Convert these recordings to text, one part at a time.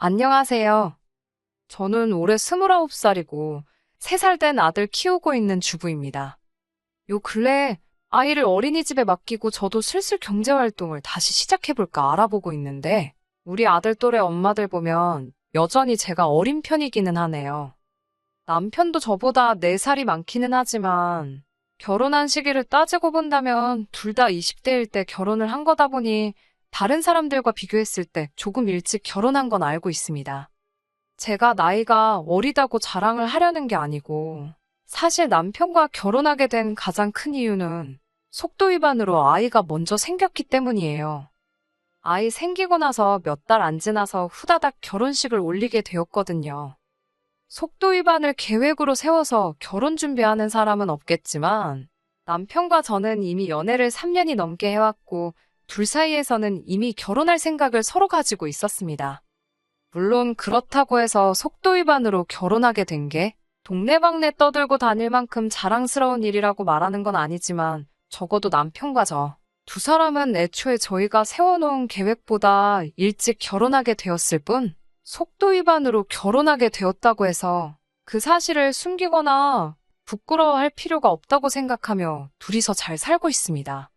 안녕하세요. 저는 올해 29살이고 3살 된 아들 키우고 있는 주부입니다. 요 근래 아이를 어린이집에 맡기고 저도 슬슬 경제활동을 다시 시작해볼까 알아보고 있는데 우리 아들 또래 엄마들 보면 여전히 제가 어린 편이기는 하네요. 남편도 저보다 4살이 많기는 하지만 결혼한 시기를 따지고 본다면 둘 다 20대일 때 결혼을 한 거다 보니 다른 사람들과 비교했을 때 조금 일찍 결혼한 건 알고 있습니다. 제가 나이가 어리다고 자랑을 하려는 게 아니고 사실 남편과 결혼하게 된 가장 큰 이유는 속도 위반으로 아이가 먼저 생겼기 때문이에요. 아이 생기고 나서 몇 달 안 지나서 후다닥 결혼식을 올리게 되었거든요. 속도 위반을 계획으로 세워서 결혼 준비하는 사람은 없겠지만 남편과 저는 이미 연애를 3년이 넘게 해왔고 둘 사이에서는 이미 결혼할 생각을 서로 가지고 있었습니다. 물론 그렇다고 해서 속도 위반으로 결혼하게 된 게 동네방네 떠들고 다닐 만큼 자랑스러운 일이라고 말하는 건 아니지만 적어도 남편과 저 두 사람은 애초에 저희가 세워놓은 계획보다 일찍 결혼하게 되었을 뿐 속도 위반으로 결혼하게 되었다고 해서 그 사실을 숨기거나 부끄러워할 필요가 없다고 생각하며 둘이서 잘 살고 있습니다.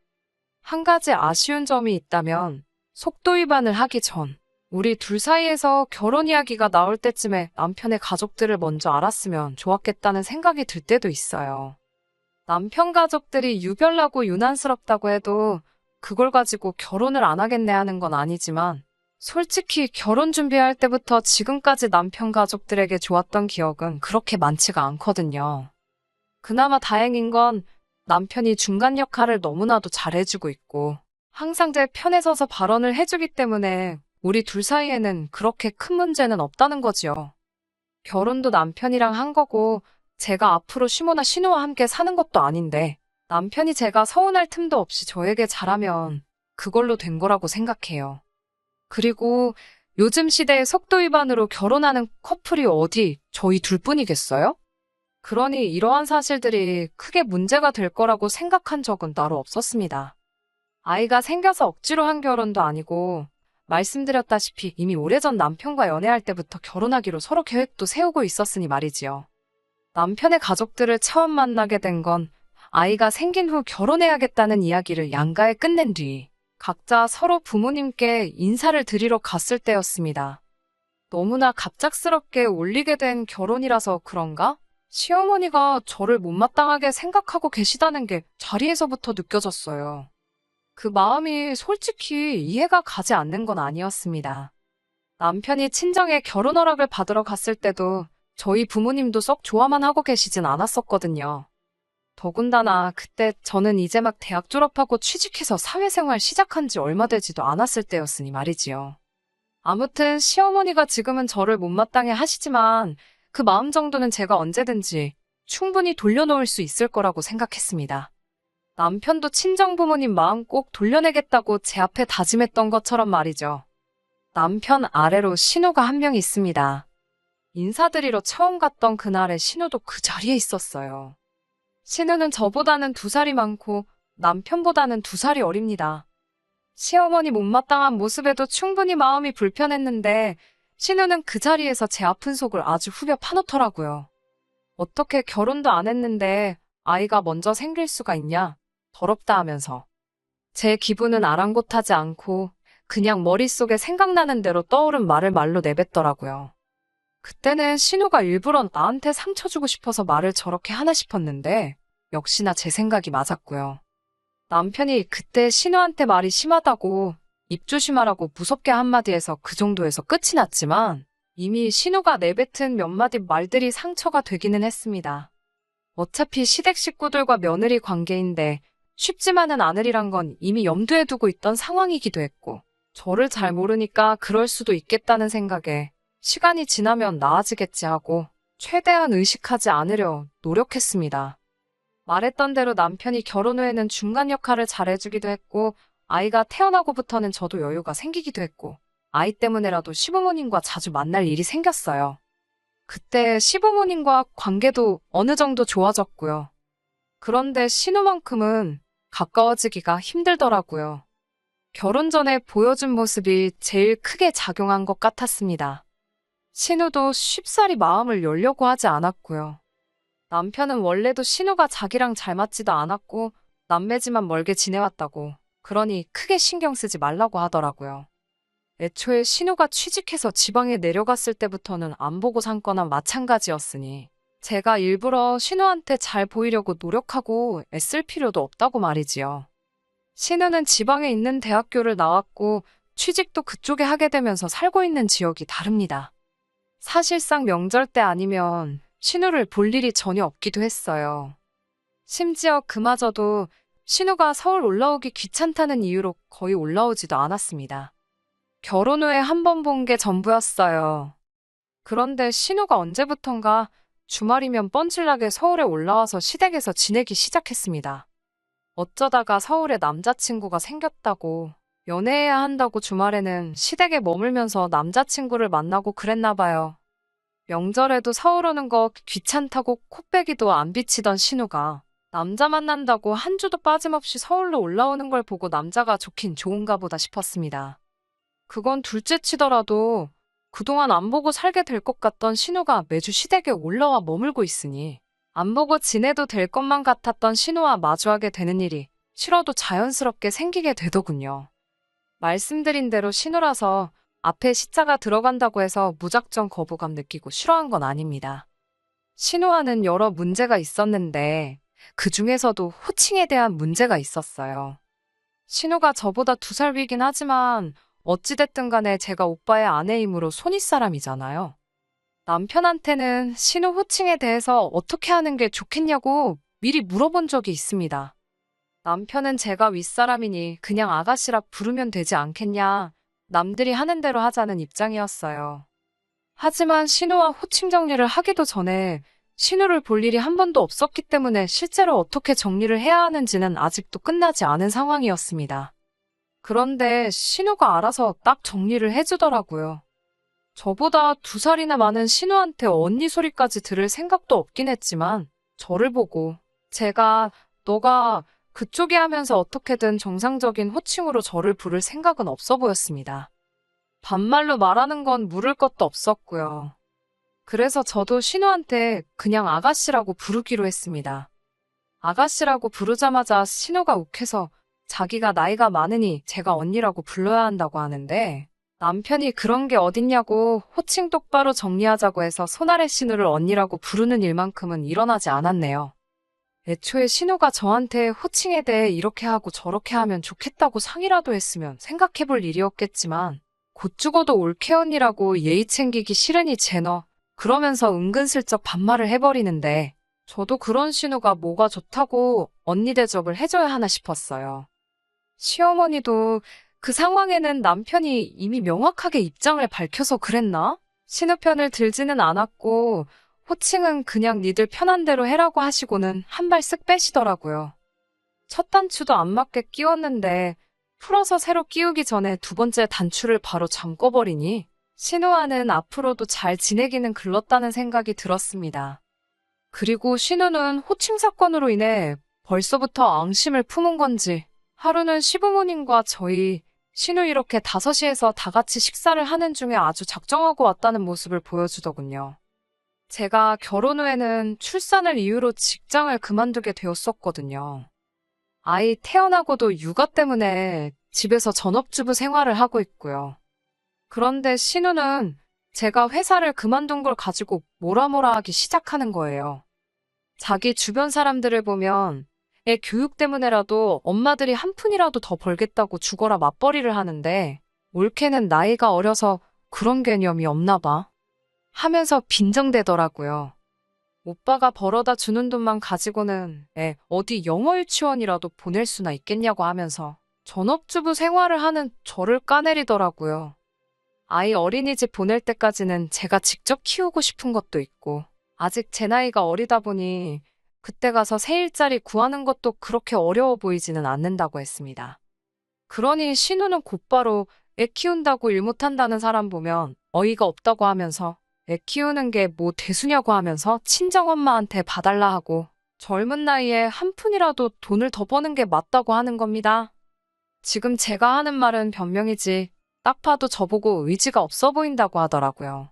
한 가지 아쉬운 점이 있다면 속도 위반을 하기 전 우리 둘 사이에서 결혼 이야기가 나올 때쯤에 남편의 가족들을 먼저 알았으면 좋았겠다는 생각이 들 때도 있어요. 남편 가족들이 유별나고 유난스럽다고 해도 그걸 가지고 결혼을 안 하겠네 하는 건 아니지만 솔직히 결혼 준비할 때부터 지금까지 남편 가족들에게 좋았던 기억은 그렇게 많지가 않거든요. 그나마 다행인 건 남편이 중간 역할을 너무나도 잘해주고 있고 항상 제 편에 서서 발언을 해주기 때문에 우리 둘 사이에는 그렇게 큰 문제는 없다는 거지요. 결혼도 남편이랑 한 거고 제가 앞으로 시모나 신우와 함께 사는 것도 아닌데 남편이 제가 서운할 틈도 없이 저에게 잘하면 그걸로 된 거라고 생각해요. 그리고 요즘 시대에 속도 위반으로 결혼하는 커플이 어디 저희 둘뿐이겠어요? 그러니 이러한 사실들이 크게 문제가 될 거라고 생각한 적은 따로 없었습니다. 아이가 생겨서 억지로 한 결혼도 아니고 말씀드렸다시피 이미 오래전 남편과 연애할 때부터 결혼하기로 서로 계획도 세우고 있었으니 말이지요. 남편의 가족들을 처음 만나게 된 건 아이가 생긴 후 결혼해야겠다는 이야기를 양가에 끝낸 뒤 각자 서로 부모님께 인사를 드리러 갔을 때였습니다. 너무나 갑작스럽게 올리게 된 결혼이라서 그런가? 시어머니가 저를 못마땅하게 생각하고 계시다는 게 자리에서부터 느껴졌어요. 그 마음이 솔직히 이해가 가지 않는 건 아니었습니다. 남편이 친정에 결혼 허락을 받으러 갔을 때도 저희 부모님도 썩 좋아만 하고 계시진 않았었거든요. 더군다나 그때 저는 이제 막 대학 졸업하고 취직해서 사회생활 시작한 지 얼마 되지도 않았을 때였으니 말이지요. 아무튼 시어머니가 지금은 저를 못마땅해 하시지만 그 마음 정도는 제가 언제든지 충분히 돌려놓을 수 있을 거라고 생각했습니다. 남편도 친정 부모님 마음 꼭 돌려내겠다고 제 앞에 다짐했던 것처럼 말이죠. 남편 아래로 신우가 한 명 있습니다. 인사드리러 처음 갔던 그날에 신우도 그 자리에 있었어요. 신우는 저보다는 2살이 많고 남편보다는 2살이 어립니다. 시어머니 못마땅한 모습에도 충분히 마음이 불편했는데 신우는 그 자리에서 제 아픈 속을 아주 후벼 파놓더라고요. 어떻게 결혼도 안 했는데 아이가 먼저 생길 수가 있냐? 더럽다 하면서. 제 기분은 아랑곳하지 않고 그냥 머릿속에 생각나는 대로 떠오른 말을 말로 내뱉더라고요. 그때는 신우가 일부러 나한테 상처 주고 싶어서 말을 저렇게 하나 싶었는데 역시나 제 생각이 맞았고요. 남편이 그때 신우한테 말이 심하다고 입 조심하라고 무섭게 한마디 해서 그 정도에서 끝이 났지만 이미 신우가 내뱉은 몇 마디 말들이 상처가 되기는 했습니다. 어차피 시댁 식구들과 며느리 관계인데 쉽지만은 않으리란 건 이미 염두에 두고 있던 상황이기도 했고 저를 잘 모르니까 그럴 수도 있겠다는 생각에 시간이 지나면 나아지겠지 하고 최대한 의식하지 않으려 노력했습니다. 말했던 대로 남편이 결혼 후에는 중간 역할을 잘해주기도 했고 아이가 태어나고부터는 저도 여유가 생기기도 했고 아이 때문에라도 시부모님과 자주 만날 일이 생겼어요. 그때 시부모님과 관계도 어느 정도 좋아졌고요. 그런데 신우만큼은 가까워지기가 힘들더라고요. 결혼 전에 보여준 모습이 제일 크게 작용한 것 같았습니다. 신우도 쉽사리 마음을 열려고 하지 않았고요. 남편은 원래도 신우가 자기랑 잘 맞지도 않았고 남매지만 멀게 지내왔다고, 그러니 크게 신경 쓰지 말라고 하더라고요. 애초에 신우가 취직해서 지방에 내려갔을 때부터는 안 보고 산 거나 마찬가지였으니 제가 일부러 신우한테 잘 보이려고 노력하고 애쓸 필요도 없다고 말이지요. 신우는 지방에 있는 대학교를 나왔고 취직도 그쪽에 하게 되면서 살고 있는 지역이 다릅니다. 사실상 명절 때 아니면 신우를 볼 일이 전혀 없기도 했어요. 심지어 그마저도 신우가 서울 올라오기 귀찮다는 이유로 거의 올라오지도 않았습니다. 결혼 후에 한 번 본 게 전부였어요. 그런데 신우가 언제부턴가 주말이면 뻔질나게 서울에 올라와서 시댁에서 지내기 시작했습니다. 어쩌다가 서울에 남자친구가 생겼다고, 연애해야 한다고 주말에는 시댁에 머물면서 남자친구를 만나고 그랬나 봐요. 명절에도 서울 오는 거 귀찮다고 코빼기도 안 비치던 신우가 남자 만난다고 한 주도 빠짐없이 서울로 올라오는 걸 보고 남자가 좋긴 좋은가 보다 싶었습니다. 그건 둘째 치더라도 그동안 안 보고 살게 될 것 같던 신우가 매주 시댁에 올라와 머물고 있으니 안 보고 지내도 될 것만 같았던 신우와 마주하게 되는 일이 싫어도 자연스럽게 생기게 되더군요. 말씀드린 대로 신우라서 앞에 시자가 들어간다고 해서 무작정 거부감 느끼고 싫어한 건 아닙니다. 신우와는 여러 문제가 있었는데 그 중에서도 호칭에 대한 문제가 있었어요. 신우가 저보다 2살 위긴 하지만 어찌됐든 간에 제가 오빠의 아내이므로 손윗사람이잖아요. 남편한테는 신우 호칭에 대해서 어떻게 하는 게 좋겠냐고 미리 물어본 적이 있습니다. 남편은 제가 윗사람이니 그냥 아가씨라 부르면 되지 않겠냐, 남들이 하는 대로 하자는 입장이었어요. 하지만 신우와 호칭 정리를 하기도 전에 신우를 볼 일이 한 번도 없었기 때문에 실제로 어떻게 정리를 해야 하는지는 아직도 끝나지 않은 상황이었습니다. 그런데 신우가 알아서 딱 정리를 해주더라고요. 저보다 2살이나 많은 신우한테 언니 소리까지 들을 생각도 없긴 했지만 저를 보고 제가 너가 그쪽이 하면서 어떻게든 정상적인 호칭으로 저를 부를 생각은 없어 보였습니다. 반말로 말하는 건 물을 것도 없었고요. 그래서 저도 신우한테 그냥 아가씨라고 부르기로 했습니다. 아가씨라고 부르자마자 신우가 욱해서 자기가 나이가 많으니 제가 언니라고 불러야 한다고 하는데 남편이 그런 게 어딨냐고 호칭 똑바로 정리하자고 해서 손아래 신우를 언니라고 부르는 일만큼은 일어나지 않았네요. 애초에 신우가 저한테 호칭에 대해 이렇게 하고 저렇게 하면 좋겠다고 상의라도 했으면 생각해볼 일이었겠지만 곧 죽어도 올케 언니라고 예의 챙기기 싫으니 제너 그러면서 은근슬쩍 반말을 해버리는데 저도 그런 신우가 뭐가 좋다고 언니 대접을 해줘야 하나 싶었어요. 시어머니도 그 상황에는 남편이 이미 명확하게 입장을 밝혀서 그랬나? 신우 편을 들지는 않았고 호칭은 그냥 니들 편한 대로 해라고 하시고는 한 발 쓱 빼시더라고요. 첫 단추도 안 맞게 끼웠는데 풀어서 새로 끼우기 전에 2번째 단추를 바로 잠궈버리니 신우와는 앞으로도 잘 지내기는 글렀다는 생각이 들었습니다. 그리고 신우는 호칭 사건으로 인해 벌써부터 앙심을 품은 건지 하루는 시부모님과 저희 신우 이렇게 5시에서 다 같이 식사를 하는 중에 아주 작정하고 왔다는 모습을 보여주더군요. 제가 결혼 후에는 출산을 이유로 직장을 그만두게 되었었거든요. 아이 태어나고도 육아 때문에 집에서 전업주부 생활을 하고 있고요. 그런데 신우는 제가 회사를 그만둔 걸 가지고 뭐라 하기 시작하는 거예요. 자기 주변 사람들을 보면 애 교육 때문에라도 엄마들이 한 푼이라도 더 벌겠다고 죽어라 맞벌이를 하는데 올케는 나이가 어려서 그런 개념이 없나 봐 하면서 빈정대더라고요. 오빠가 벌어다 주는 돈만 가지고는 애 어디 영어 유치원이라도 보낼 수나 있겠냐고 하면서 전업주부 생활을 하는 저를 까내리더라고요. 아이 어린이집 보낼 때까지는 제가 직접 키우고 싶은 것도 있고 아직 제 나이가 어리다 보니 그때 가서 새 일자리 구하는 것도 그렇게 어려워 보이지는 않는다고 했습니다. 그러니 신우는 곧바로 애 키운다고 일 못한다는 사람 보면 어이가 없다고 하면서 애 키우는 게 뭐 대수냐고 하면서 친정엄마한테 봐달라 하고 젊은 나이에 한 푼이라도 돈을 더 버는 게 맞다고 하는 겁니다. 지금 제가 하는 말은 변명이지 딱 봐도 저보고 의지가 없어 보인다고 하더라고요.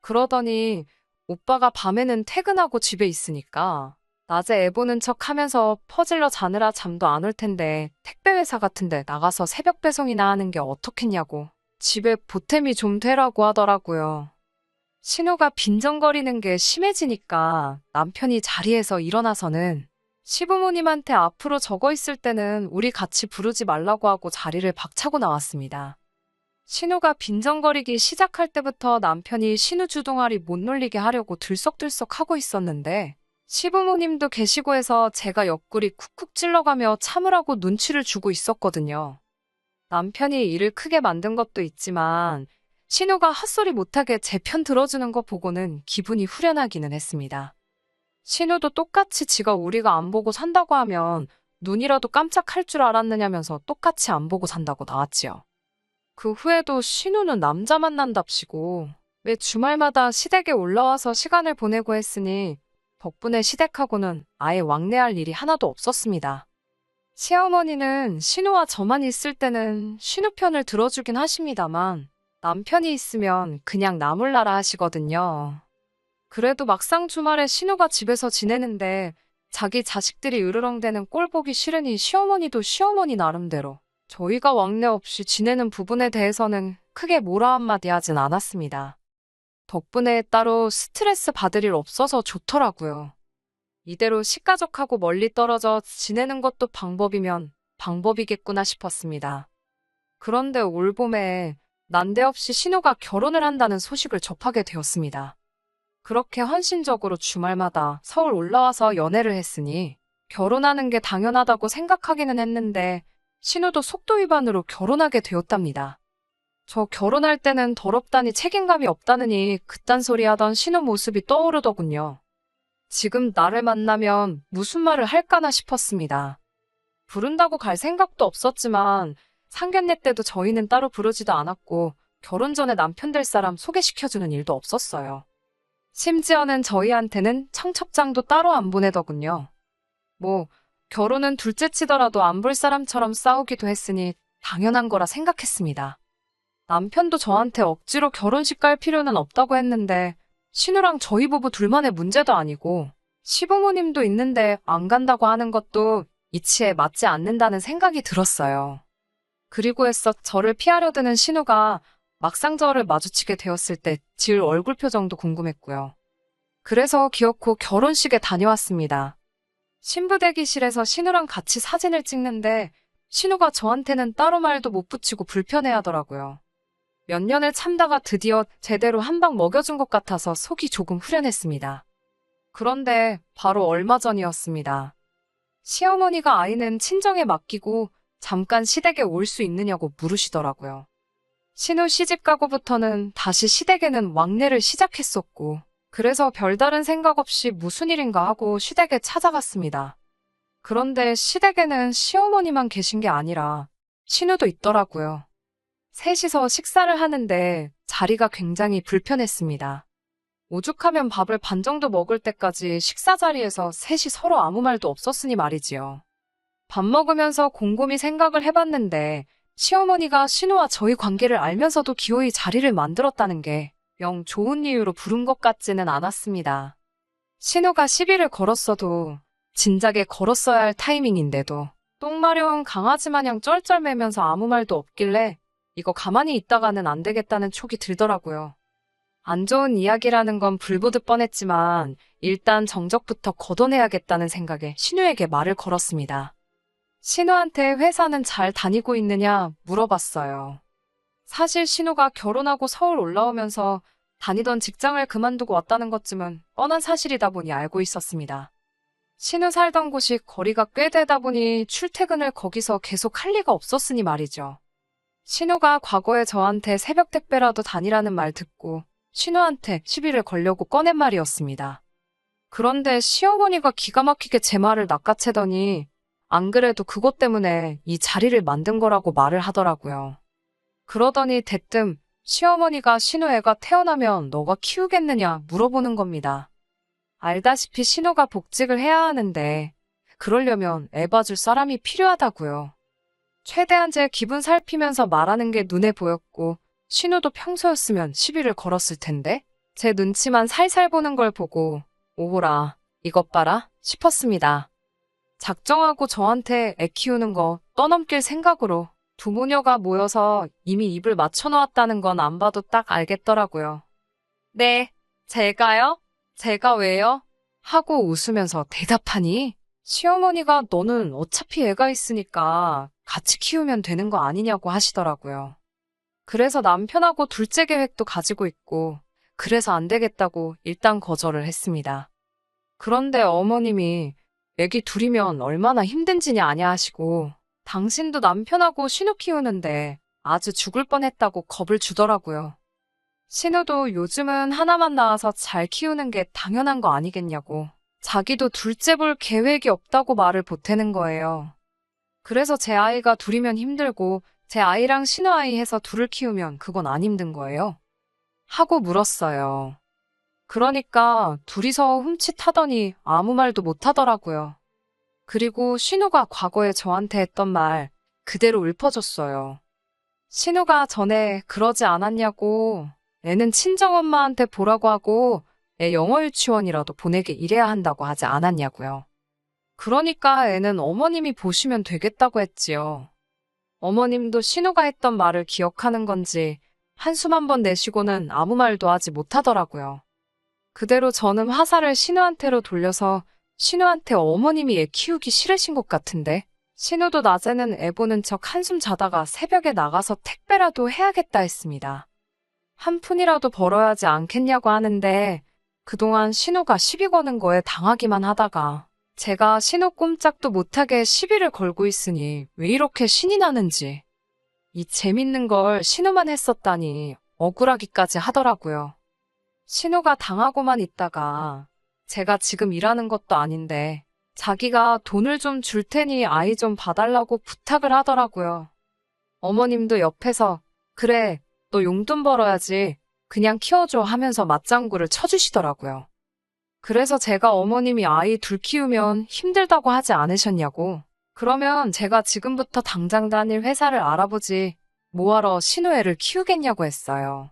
그러더니 오빠가 밤에는 퇴근하고 집에 있으니까 낮에 애 보는 척 하면서 퍼질러 자느라 잠도 안 올 텐데 택배 회사 같은데 나가서 새벽 배송이나 하는 게 어떻겠냐고 집에 보탬이 좀 되라고 하더라고요. 신우가 빈정거리는 게 심해지니까 남편이 자리에서 일어나서는 시부모님한테 앞으로 적어 있을 때는 우리 같이 부르지 말라고 하고 자리를 박차고 나왔습니다. 신우가 빈정거리기 시작할 때부터 남편이 신우 주둥아리 못 놀리게 하려고 들썩들썩 하고 있었는데 시부모님도 계시고 해서 제가 옆구리 쿡쿡 찔러가며 참으라고 눈치를 주고 있었거든요. 남편이 일을 크게 만든 것도 있지만 신우가 헛소리 못하게 제 편 들어주는 거 보고는 기분이 후련하기는 했습니다. 신우도 똑같이 지가 우리가 안 보고 산다고 하면 눈이라도 깜짝할 줄 알았느냐면서 똑같이 안 보고 산다고 나왔지요. 그 후에도 신우는 남자 만난답시고 왜 주말마다 시댁에 올라와서 시간을 보내고 했으니 덕분에 시댁하고는 아예 왕래할 일이 하나도 없었습니다. 시어머니는 신우와 저만 있을 때는 신우 편을 들어주긴 하십니다만 남편이 있으면 그냥 나몰라라 하시거든요. 그래도 막상 주말에 신우가 집에서 지내는데 자기 자식들이 으르렁대는 꼴 보기 싫으니 시어머니도 시어머니 나름대로 저희가 왕래 없이 지내는 부분에 대해서는 크게 뭐라 한마디 하진 않았습니다. 덕분에 따로 스트레스 받을 일 없어서 좋더라고요. 이대로 식가족하고 멀리 떨어져 지내는 것도 방법이면 방법이겠구나 싶었습니다. 그런데 올 봄에 난데없이 신우가 결혼을 한다는 소식을 접하게 되었습니다. 그렇게 헌신적으로 주말마다 서울 올라와서 연애를 했으니 결혼하는 게 당연하다고 생각하기는 했는데 신우도 속도 위반으로 결혼하게 되었답니다. 저 결혼할 때는 더럽다니 책임감이 없다느니 그딴 소리 하던 신우 모습이 떠오르더군요. 지금 나를 만나면 무슨 말을 할까나 싶었습니다. 부른다고 갈 생각도 없었지만 상견례 때도 저희는 따로 부르지도 않았고 결혼 전에 남편 될 사람 소개시켜주는 일도 없었어요. 심지어는 저희한테는 청첩장도 따로 안 보내더군요. 뭐 결혼은 둘째 치더라도 안 볼 사람처럼 싸우기도 했으니 당연한 거라 생각했습니다. 남편도 저한테 억지로 결혼식 갈 필요는 없다고 했는데 신우랑 저희 부부 둘만의 문제도 아니고 시부모님도 있는데 안 간다고 하는 것도 이치에 맞지 않는다는 생각이 들었어요. 그리고 해서 저를 피하려 드는 신우가 막상 저를 마주치게 되었을 때 지을 얼굴 표정도 궁금했고요. 그래서 기어코 결혼식에 다녀왔습니다. 신부 대기실에서 신우랑 같이 사진을 찍는데 신우가 저한테는 따로 말도 못 붙이고 불편해하더라고요. 몇 년을 참다가 드디어 제대로 한 방 먹여준 것 같아서 속이 조금 후련했습니다. 그런데 바로 얼마 전이었습니다. 시어머니가 아이는 친정에 맡기고 잠깐 시댁에 올 수 있느냐고 물으시더라고요. 신우 시집가고부터는 다시 시댁에는 왕래를 시작했었고 그래서 별다른 생각 없이 무슨 일인가 하고 시댁에 찾아갔습니다. 그런데 시댁에는 시어머니만 계신 게 아니라 신우도 있더라고요. 셋이서 식사를 하는데 자리가 굉장히 불편했습니다. 오죽하면 밥을 반 정도 먹을 때까지 식사 자리에서 셋이 서로 아무 말도 없었으니 말이지요. 밥 먹으면서 곰곰이 생각을 해봤는데 시어머니가 신우와 저희 관계를 알면서도 기어이 자리를 만들었다는 게 영 좋은 이유로 부른 것 같지는 않았습니다. 신우가 시비를 걸었어도 진작에 걸었어야 할 타이밍인데도 똥 마려운 강아지 마냥 쩔쩔매면서 아무 말도 없길래 이거 가만히 있다가는 안 되겠다는 촉이 들더라고요. 안 좋은 이야기라는 건 불보듯 뻔했지만 일단 정적부터 걷어내야겠다는 생각에 신우에게 말을 걸었습니다. 신우한테 회사는 잘 다니고 있느냐 물어봤어요. 사실 신우가 결혼하고 서울 올라오면서 다니던 직장을 그만두고 왔다는 것쯤은 뻔한 사실이다 보니 알고 있었습니다. 신우 살던 곳이 거리가 꽤 되다 보니 출퇴근을 거기서 계속 할 리가 없었으니 말이죠. 신우가 과거에 저한테 새벽 택배라도 다니라는 말 듣고 신우한테 시비를 걸려고 꺼낸 말이었습니다. 그런데 시어머니가 기가 막히게 제 말을 낚아채더니 안 그래도 그것 때문에 이 자리를 만든 거라고 말을 하더라고요. 그러더니 대뜸 시어머니가 신우 애가 태어나면 너가 키우겠느냐 물어보는 겁니다. 알다시피 신우가 복직을 해야 하는데 그러려면 애 봐줄 사람이 필요하다고요. 최대한 제 기분 살피면서 말하는 게 눈에 보였고 신우도 평소였으면 시비를 걸었을 텐데 제 눈치만 살살 보는 걸 보고 오호라, 이것 봐라 싶었습니다. 작정하고 저한테 애 키우는 거 떠넘길 생각으로 두 모녀가 모여서 이미 입을 맞춰놓았다는 건 안 봐도 딱 알겠더라고요. 네, 제가요? 제가 왜요? 하고 웃으면서 대답하니 시어머니가 너는 어차피 애가 있으니까 같이 키우면 되는 거 아니냐고 하시더라고요. 그래서 남편하고 둘째 계획도 가지고 있고 그래서 안 되겠다고 일단 거절을 했습니다. 그런데 어머님이 애기 둘이면 얼마나 힘든지냐 아냐 하시고 당신도 남편하고 신우 키우는데 아주 죽을 뻔했다고 겁을 주더라고요. 신우도 요즘은 하나만 낳아서 잘 키우는 게 당연한 거 아니겠냐고. 자기도 둘째 볼 계획이 없다고 말을 보태는 거예요. 그래서 제 아이가 둘이면 힘들고 제 아이랑 신우 아이 해서 둘을 키우면 그건 안 힘든 거예요. 하고 물었어요. 그러니까 둘이서 훔칫하더니 아무 말도 못 하더라고요. 그리고 신우가 과거에 저한테 했던 말 그대로 읊어줬어요. 신우가 전에 그러지 않았냐고. 애는 친정엄마한테 보라고 하고 애 영어 유치원이라도 보내게 이래야 한다고 하지 않았냐고요. 그러니까 애는 어머님이 보시면 되겠다고 했지요. 어머님도 신우가 했던 말을 기억하는 건지 한숨 한 번 내쉬고는 아무 말도 하지 못하더라고요. 그대로 저는 화살을 신우한테로 돌려서 신우한테 어머님이 애 키우기 싫으신 것 같은데 신우도 낮에는 애 보는 척 한숨 자다가 새벽에 나가서 택배라도 해야겠다 했습니다. 한 푼이라도 벌어야지 않겠냐고 하는데 그동안 신우가 시비 거는 거에 당하기만 하다가 제가 신우 꼼짝도 못하게 시비를 걸고 있으니 왜 이렇게 신이 나는지 이 재밌는 걸 신우만 했었다니 억울하기까지 하더라고요. 신우가 당하고만 있다가 제가 지금 일하는 것도 아닌데 자기가 돈을 좀 줄 테니 아이 좀 봐달라고 부탁을 하더라고요. 어머님도 옆에서 그래, 너 용돈 벌어야지. 그냥 키워줘 하면서 맞장구를 쳐주시더라고요. 그래서 제가 어머님이 아이 둘 키우면 힘들다고 하지 않으셨냐고. 그러면 제가 지금부터 당장 다닐 회사를 알아보지 뭐하러 신우애를 키우겠냐고 했어요.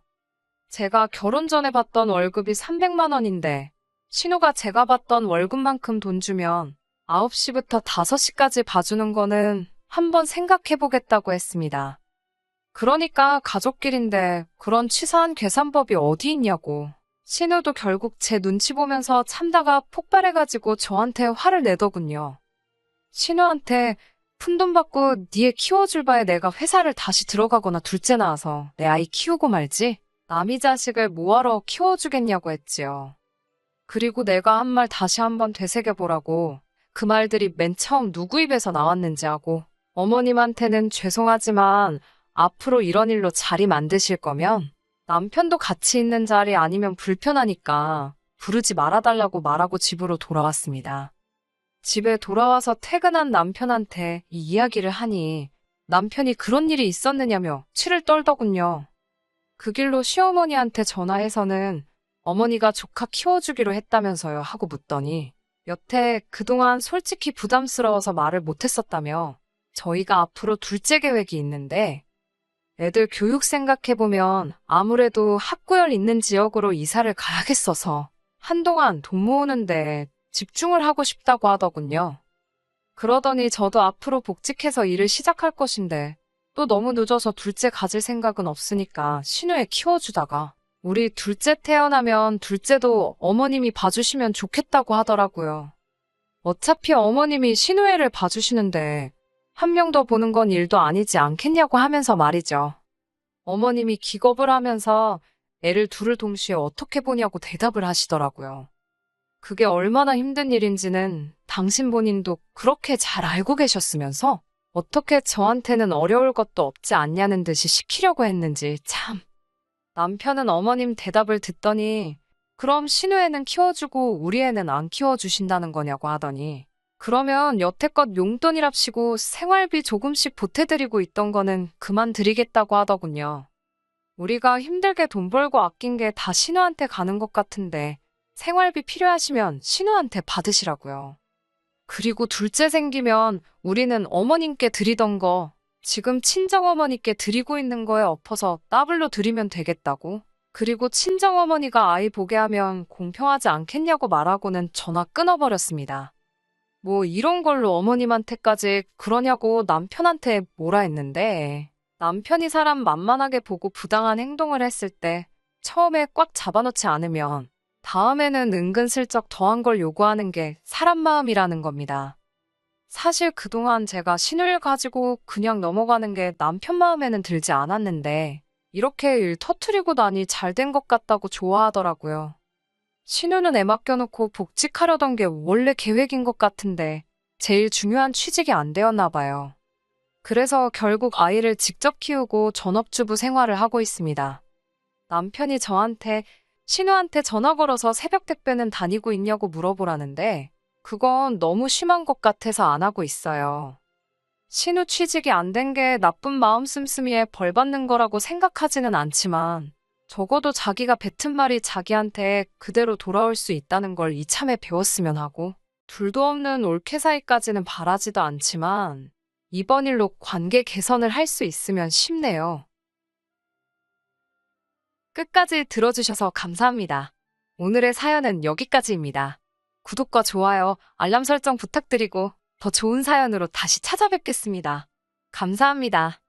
제가 결혼 전에 받던 월급이 300만 원인데 신우가 제가 받던 월급만큼 돈 주면 9시부터 5시까지 봐주는 거는 한번 생각해보겠다고 했습니다. 그러니까 가족끼린데 그런 치사한 계산법이 어디 있냐고. 신우도 결국 제 눈치 보면서 참다가 폭발해가지고 저한테 화를 내더군요. 신우한테 푼돈 받고 니 애 키워줄 바에 내가 회사를 다시 들어가거나 둘째 낳아서 내 아이 키우고 말지? 남이 자식을 뭐하러 키워주겠냐고 했지요. 그리고 내가 한 말 다시 한번 되새겨보라고 그 말들이 맨 처음 누구 입에서 나왔는지 하고 어머님한테는 죄송하지만 앞으로 이런 일로 자리 만드실 거면 남편도 같이 있는 자리 아니면 불편하니까 부르지 말아달라고 말하고 집으로 돌아왔습니다. 집에 돌아와서 퇴근한 남편한테 이 이야기를 하니 남편이 그런 일이 있었느냐며 치를 떨더군요. 그 길로 시어머니한테 전화해서는 어머니가 조카 키워주기로 했다면서요 하고 묻더니 여태 그동안 솔직히 부담스러워서 말을 못했었다며 저희가 앞으로 둘째 계획이 있는데 애들 교육 생각해보면 아무래도 학구열 있는 지역으로 이사를 가야겠어서 한동안 돈 모으는데 집중을 하고 싶다고 하더군요. 그러더니 저도 앞으로 복직해서 일을 시작할 것인데 또 너무 늦어서 둘째 가질 생각은 없으니까 신우애 키워주다가 우리 둘째 태어나면 둘째도 어머님이 봐주시면 좋겠다고 하더라고요. 어차피 어머님이 신우애를 봐주시는데 한 명 더 보는 건 일도 아니지 않겠냐고 하면서 말이죠. 어머님이 기겁을 하면서 애를 둘을 동시에 어떻게 보냐고 대답을 하시더라고요. 그게 얼마나 힘든 일인지는 당신 본인도 그렇게 잘 알고 계셨으면서 어떻게 저한테는 어려울 것도 없지 않냐는 듯이 시키려고 했는지 참. 남편은 어머님 대답을 듣더니 그럼 신우애는 키워주고 우리 애는 안 키워주신다는 거냐고 하더니 그러면 여태껏 용돈이랍시고 생활비 조금씩 보태드리고 있던 거는 그만 드리겠다고 하더군요. 우리가 힘들게 돈 벌고 아낀 게 다 신우한테 가는 것 같은데 생활비 필요하시면 신우한테 받으시라고요. 그리고 둘째 생기면 우리는 어머님께 드리던 거 지금 친정어머니께 드리고 있는 거에 엎어서 더블로 드리면 되겠다고. 그리고 친정어머니가 아이 보게 하면 공평하지 않겠냐고 말하고는 전화 끊어버렸습니다. 뭐 이런 걸로 어머님한테까지 그러냐고 남편한테 뭐라 했는데 남편이 사람 만만하게 보고 부당한 행동을 했을 때 처음에 꽉 잡아놓지 않으면 다음에는 은근슬쩍 더한 걸 요구하는 게 사람 마음이라는 겁니다. 사실 그동안 제가 신우를 가지고 그냥 넘어가는 게 남편 마음에는 들지 않았는데 이렇게 일 터트리고 나니 잘 된 것 같다고 좋아하더라고요. 신우는 애 맡겨놓고 복직하려던 게 원래 계획인 것 같은데 제일 중요한 취직이 안 되었나 봐요. 그래서 결국 아이를 직접 키우고 전업주부 생활을 하고 있습니다. 남편이 저한테 신우한테 전화 걸어서 새벽 택배는 다니고 있냐고 물어보라는데 그건 너무 심한 것 같아서 안 하고 있어요. 신우 취직이 안 된 게 나쁜 마음 씀씀이에 벌 받는 거라고 생각하지는 않지만 적어도 자기가 뱉은 말이 자기한테 그대로 돌아올 수 있다는 걸 이참에 배웠으면 하고 둘도 없는 올케 사이까지는 바라지도 않지만 이번 일로 관계 개선을 할 수 있으면 싶네요. 끝까지 들어주셔서 감사합니다. 오늘의 사연은 여기까지입니다. 구독과 좋아요, 알람 설정 부탁드리고 더 좋은 사연으로 다시 찾아뵙겠습니다. 감사합니다.